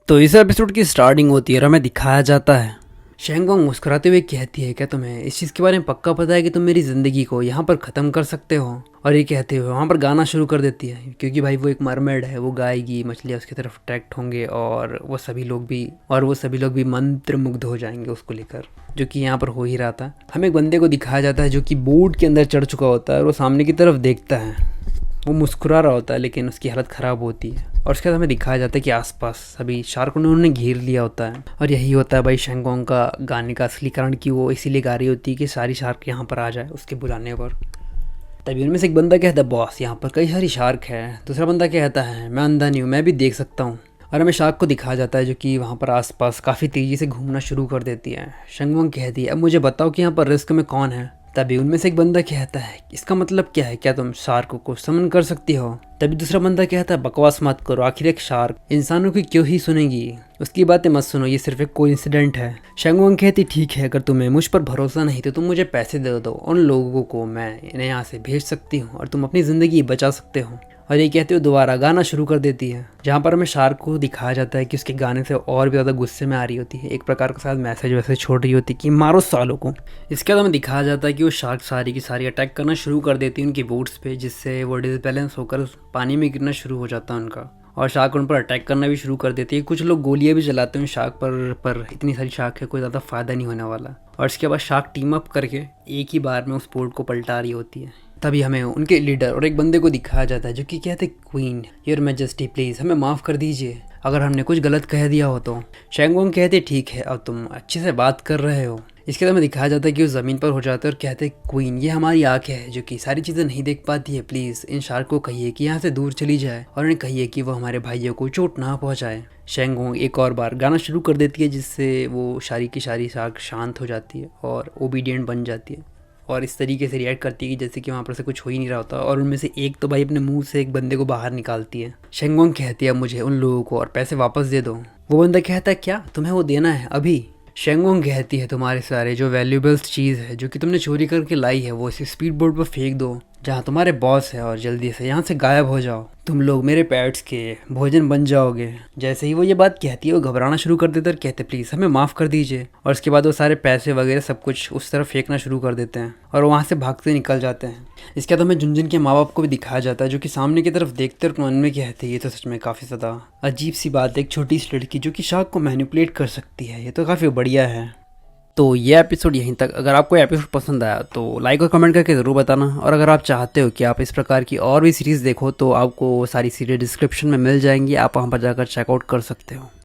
तो इस एपिसोड की स्टार्टिंग होती है और हमें दिखाया जाता है शेंगोंग मुस्कुराते हुए कहती है, क्या तुम्हें इस चीज़ के बारे में पक्का पता है कि तुम मेरी ज़िंदगी को यहाँ पर ख़त्म कर सकते हो। और ये कहते हुए वहाँ पर गाना शुरू कर देती है, क्योंकि भाई वो एक मरमेड है, वो गाएगी, मछलियाँ उसकी तरफ अट्रैक्ट होंगे और वो सभी लोग भी मंत्र मुग्ध हो जाएंगे उसको लेकर, जो कि यहाँ पर हो ही रहा था। हमें एक बंदे को दिखाया जाता है जो कि बोट के अंदर चढ़ चुका होता है और वो सामने की तरफ देखता है। वो मुस्कुरा रहा होता है लेकिन उसकी हालत ख़राब होती है और उसके बाद हमें दिखाया जाता है कि आसपास सभी शार्कों ने उन्हें घेर लिया होता है। और यही होता है भाई शेंगोंग का गाने का असली कारण, कि वो इसीलिए गा रही होती है कि सारी शार्क यहाँ पर आ जाए उसके बुलाने पर। तभी उनमें से एक बंदा कहता है, बॉस यहाँ पर कई सारी शार्क है। दूसरा बंदा कहता है, मैं अंधा नहीं हूँ, मैं भी देख सकता हूँ। और हमें शार्क को दिखाया जाता है जो कि वहाँ पर आसपास काफ़ी तेज़ी से घूमना शुरू कर देती है। शेंगोंग कहती है, अब मुझे बताओ कि यहाँ पर रिस्क में कौन है। तभी उनमें से एक बंदा कहता है, इसका मतलब क्या है, क्या तुम शार्क को समन कर सकती हो। तभी दूसरा बंदा कहता है, बकवास मत करो, आखिर एक शार्क इंसानों की क्यों ही सुनेगी, उसकी बातें मत सुनो, ये सिर्फ एक कोइंसिडेंट है। शेंगोंग कहती, ठीक है, अगर तुम्हें मुझ पर भरोसा नहीं तो तुम मुझे पैसे दे दो, उन लोगों को मैं इन्हें यहाँ से भेज सकती हूँ और तुम अपनी ज़िंदगी बचा सकते हो। और ये कहते हुए दोबारा गाना शुरू कर देती है, जहाँ पर हमें शार्क को दिखाया जाता है कि उसके गाने से और भी ज़्यादा गुस्से में आ रही होती है, एक प्रकार का शायद मैसेज वैसे छोड़ रही होती है कि मारो सालों को। इसके बाद हमें दिखाया जाता है कि वो शार्क सारी की सारी अटैक करना शुरू कर देती है उनकी बोट्स पे, जिससे वो डिसबैलेंस होकर पानी में गिरना शुरू हो जाता है उनका, और शार्क उन पर अटैक करना भी शुरू कर देती है। कुछ लोग गोलियां भी चलाते हैं शार्क पर इतनी सारी शार्क है, कोई ज़्यादा फ़ायदा नहीं होने वाला। और इसके बाद शार्क टीम अप करके एक ही बार में उस बोट को पलटा रही होती है। तभी हमें उनके लीडर और एक बंदे को दिखाया जाता है जो कि कहते, क्वीन योर मैजेस्टी प्लीज़ हमें माफ़ कर दीजिए अगर हमने कुछ गलत कह दिया हो तो। शेंगोंग कहते, ठीक है, अब तुम अच्छे से बात कर रहे हो। इसके बाद हमें दिखाया जाता है कि वो ज़मीन पर हो जाते हैं और कहते, क्वीन ये हमारी आँख है जो कि सारी चीज़ें नहीं देख पाती है, प्लीज़ इन शार्क को कहिए कि यहाँ से दूर चली जाए और उन्हें कहिए कि वो हमारे भाइयों को चोट ना पहुँचाए। शेंगोंग एक और बार गाना शुरू कर देती है, जिससे वो सारी की सारी शार्क शांत हो जाती है और ओबीडियंट बन जाती है और इस तरीके से रिएक्ट करती है कि जैसे कि वहाँ पर से कुछ हो ही नहीं रहा होता। और उनमें से एक तो भाई अपने मुंह से एक बंदे को बाहर निकालती है। शेंगोंग कहती है, मुझे उन लोगों को और पैसे वापस दे दो। वो बंदा कहता है, क्या तुम्हें वो देना है अभी। शेंगोंग कहती है, तुम्हारे सारे जो वैल्यूबल्स चीज़ है जो कि तुमने चोरी करके लाई है वो इस स्पीड बोट पर फेंक दो जहाँ तुम्हारे बॉस है, और जल्दी से यहाँ से गायब हो जाओ, तुम लोग मेरे पेट्स के भोजन बन जाओगे। जैसे ही वो ये बात कहती है वो घबराना शुरू कर देते हैं और कहते, प्लीज़ हमें माफ़ कर दीजिए। और उसके बाद वो सारे पैसे वगैरह सब कुछ उस तरफ फेंकना शुरू कर देते हैं और वहाँ से भागते निकल जाते हैं। इसके बाद हमें जुनजुन के माँ बाप को भी दिखाया जाता है जो कि सामने की तरफ देखते और मन में कहते हैं, ये तो सच में काफ़ी ज़्यादा अजीब सी बात है, एक छोटी सी लड़की जो कि शार्क को मैनिपुलेट कर सकती है, ये तो काफ़ी बढ़िया है। तो ये एपिसोड यहीं तक। अगर आपको एपिसोड पसंद आया तो लाइक और कमेंट करके ज़रूर बताना, और अगर आप चाहते हो कि आप इस प्रकार की और भी सीरीज़ देखो तो आपको सारी सीरीज़ डिस्क्रिप्शन में मिल जाएंगी, आप वहाँ पर जाकर चेकआउट कर सकते हो।